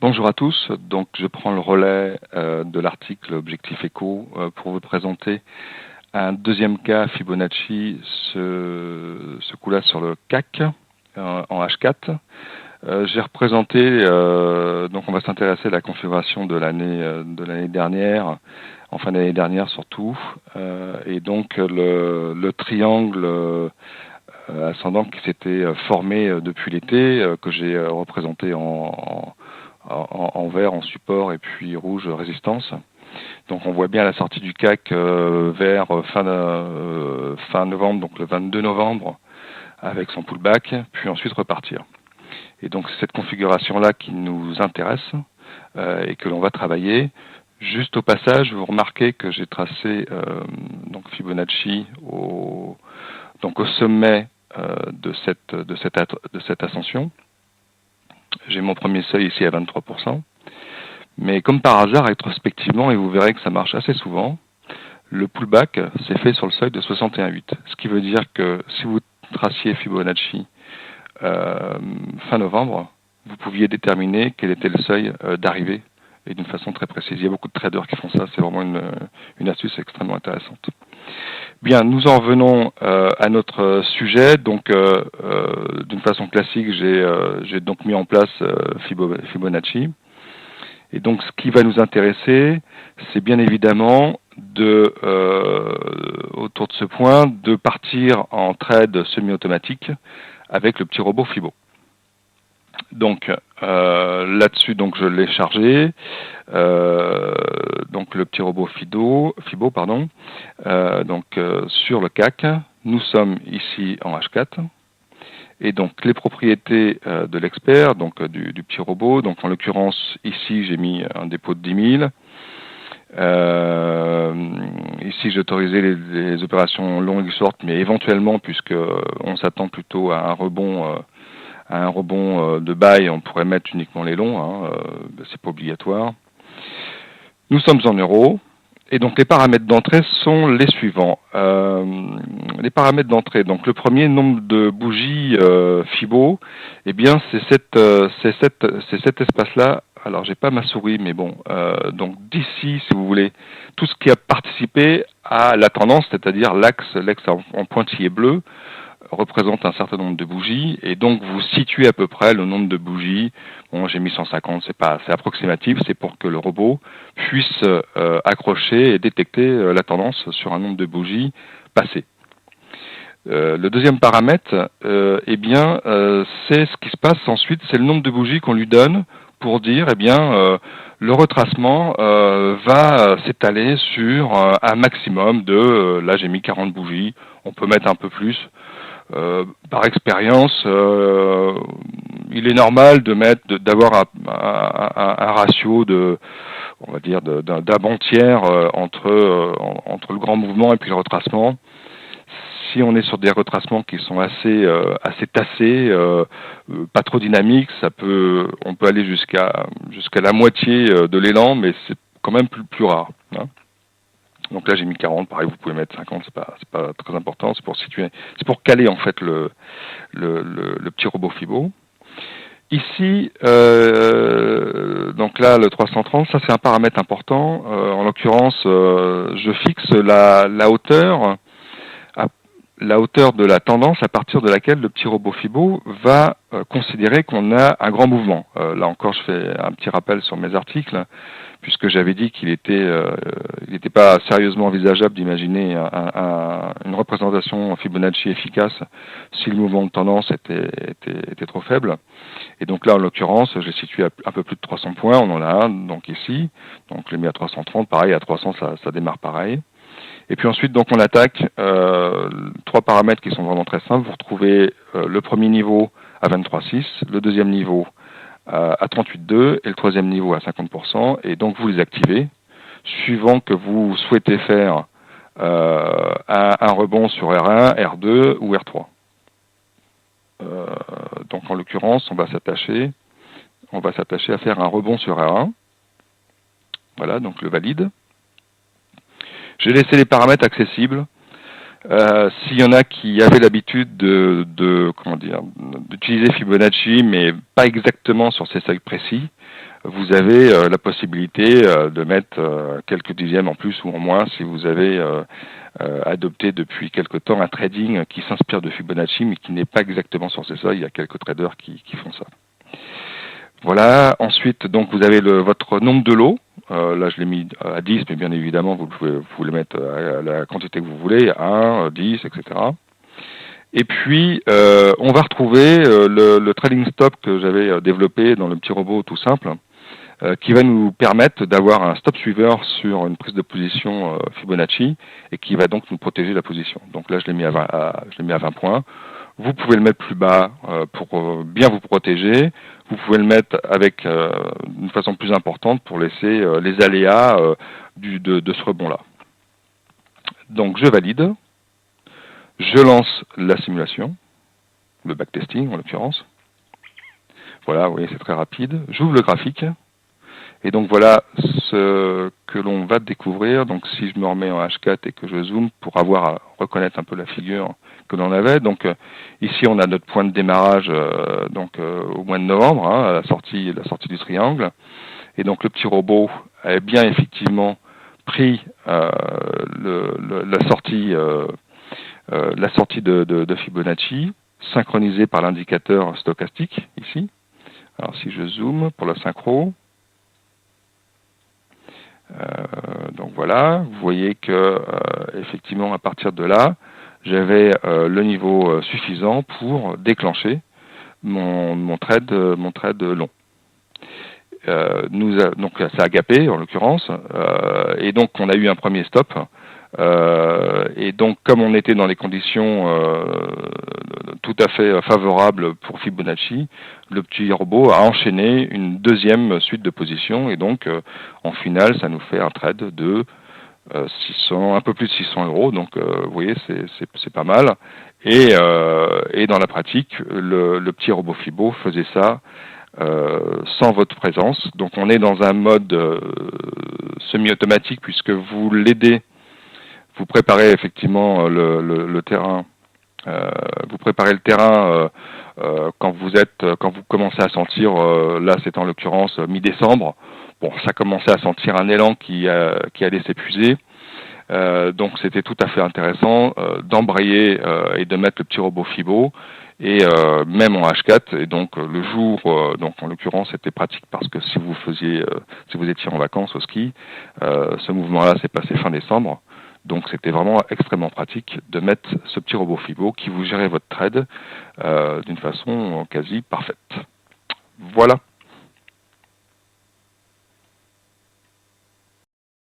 Bonjour à tous, donc je prends le relais de l'article Objectif Éco pour vous présenter un deuxième cas Fibonacci, ce coup-là sur le CAC en H4. J'ai représenté, donc on va s'intéresser à la configuration de l'année dernière, en fin d'année dernière surtout, et donc le triangle ascendant qui s'était formé depuis l'été, que j'ai représenté en vert, en support, et puis rouge, résistance. Donc on voit bien la sortie du CAC vers fin novembre, donc le 22 novembre, avec son pullback, puis ensuite repartir. Et donc c'est cette configuration-là qui nous intéresse et que l'on va travailler. Juste au passage, vous remarquez que j'ai tracé donc Fibonacci au sommet de cette ascension. J'ai mon premier seuil ici à 23%. Mais comme par hasard, rétrospectivement, et vous verrez que ça marche assez souvent, le pullback s'est fait sur le seuil de 61,8. Ce qui veut dire que si vous traciez Fibonacci fin novembre, vous pouviez déterminer quel était le seuil d'arrivée, et d'une façon très précise. Il y a beaucoup de traders qui font ça, c'est vraiment une astuce extrêmement intéressante. Bien, nous en venons à notre sujet. Donc, d'une façon classique, j'ai donc mis en place Fibonacci. Et donc, ce qui va nous intéresser, c'est bien évidemment autour de ce point, de partir en trade semi-automatique avec le petit robot Fibo. Donc là-dessus, donc je l'ai chargé. Donc le petit robot Fibo, sur le CAC. Nous sommes ici en H4. Et donc les propriétés de l'expert, donc du petit robot. Donc en l'occurrence ici j'ai mis un dépôt de 10 000. Ici j'ai autorisé les opérations longues et short, mais éventuellement, puisque on s'attend plutôt à un rebond de buy, on pourrait mettre uniquement les longs, c'est pas obligatoire. Nous sommes en euros, et donc les paramètres d'entrée sont les suivants. Les paramètres d'entrée, donc le premier, nombre de bougies Fibo, eh bien c'est cet espace-là. Alors j'ai pas ma souris, mais bon, donc d'ici, si vous voulez, tout ce qui a participé à la tendance, c'est-à-dire l'axe en pointillé bleu, représente un certain nombre de bougies, et donc vous situez à peu près le nombre de bougies. Bon, j'ai mis 150, c'est approximatif, c'est pour que le robot puisse accrocher et détecter la tendance sur un nombre de bougies passées. Le deuxième paramètre, c'est ce qui se passe ensuite, c'est le nombre de bougies qu'on lui donne pour dire, le retracement va s'étaler sur un maximum de, là j'ai mis 40 bougies, on peut mettre un peu plus. Par expérience, il est normal d'avoir un ratio on va dire d'un bon tiers entre le grand mouvement et puis le retracement. Si on est sur des retracements qui sont assez tassés, pas trop dynamiques, on peut aller jusqu'à la moitié de l'élan, mais c'est quand même plus rare. Donc là j'ai mis 40, pareil vous pouvez mettre 50, c'est pas très important, c'est pour caler en fait le petit robot Fibo. Ici, donc là le 330, ça c'est un paramètre important. En l'occurrence, je fixe la hauteur de la tendance à partir de laquelle le petit robot Fibo va considérer qu'on a un grand mouvement. Là encore, je fais un petit rappel sur mes articles, puisque j'avais dit qu'il n'était pas sérieusement envisageable d'imaginer une représentation Fibonacci efficace si le mouvement de tendance était trop faible. Et donc là, en l'occurrence, je l'ai situé à un peu plus de 300 points. On en a un donc ici. Donc je l'ai mis à 330. Pareil, à 300, ça démarre pareil. Et puis ensuite, donc on attaque trois paramètres qui sont vraiment très simples. Vous retrouvez le premier niveau à 23,6, le deuxième niveau à 38,2 et le troisième niveau à 50%. Et donc vous les activez, suivant que vous souhaitez faire un rebond sur R1, R2 ou R3. Donc en l'occurrence, on va s'attacher à faire un rebond sur R1. Voilà, donc le valide. J'ai laissé les paramètres accessibles. S'il y en a qui avaient l'habitude comment dire, d'utiliser Fibonacci, mais pas exactement sur ces seuils précis, vous avez la possibilité de mettre quelques dixièmes en plus ou en moins si vous avez adopté depuis quelque temps un trading qui s'inspire de Fibonacci, mais qui n'est pas exactement sur ces seuils. Il y a quelques traders qui font ça. Voilà. Ensuite, donc vous avez votre nombre de lots. Là, je l'ai mis à 10, mais bien évidemment, vous pouvez le mettre à la quantité que vous voulez, 1, 10, etc. Et puis, on va retrouver le trading stop que j'avais développé dans le petit robot tout simple, qui va nous permettre d'avoir un stop suiveur sur une prise de position Fibonacci, et qui va donc nous protéger la position. Donc là, je l'ai mis à 20 points. Vous pouvez le mettre plus bas pour bien vous protéger. Vous pouvez le mettre avec d'une façon plus importante pour laisser les aléas de ce rebond-là. Donc je valide. Je lance la simulation, le backtesting en l'occurrence. Voilà, vous voyez, c'est très rapide. J'ouvre le graphique. Et donc voilà ce que l'on va découvrir. Donc si je me remets en H4 et que je zoome pour avoir à reconnaître un peu la figure que l'on avait. Donc ici on a notre point de démarrage au mois de novembre, hein, à la sortie du triangle. Et donc le petit robot a bien effectivement pris la sortie de Fibonacci, synchronisée par l'indicateur stochastique ici. Alors si je zoome pour la synchro, donc voilà, vous voyez que effectivement à partir de là, j'avais le niveau suffisant pour déclencher mon trade long. Donc ça a gapé en l'occurrence, et donc on a eu un premier stop. Et donc comme on était dans les conditions tout à fait favorables pour Fibonacci, le petit robot a enchaîné une deuxième suite de positions, et donc en finale ça nous fait un trade de 600, un peu plus de 600 euros. Donc vous voyez, c'est pas mal. Et dans la pratique, le petit robot Fibo faisait ça sans votre présence. Donc on est dans un mode semi-automatique, puisque vous l'aidez, vous préparez effectivement le terrain. Vous préparez le terrain quand vous commencez à sentir, là c'est en l'occurrence mi-décembre. Bon, ça commençait à sentir un élan qui allait s'épuiser. Donc c'était tout à fait intéressant d'embrayer et de mettre le petit robot Fibo, et même en H4. Et donc le jour, donc en l'occurrence c'était pratique parce que si vous étiez en vacances au ski, ce mouvement-là s'est passé fin décembre. Donc c'était vraiment extrêmement pratique de mettre ce petit robot Fibo qui vous gérait votre trade d'une façon quasi parfaite. Voilà.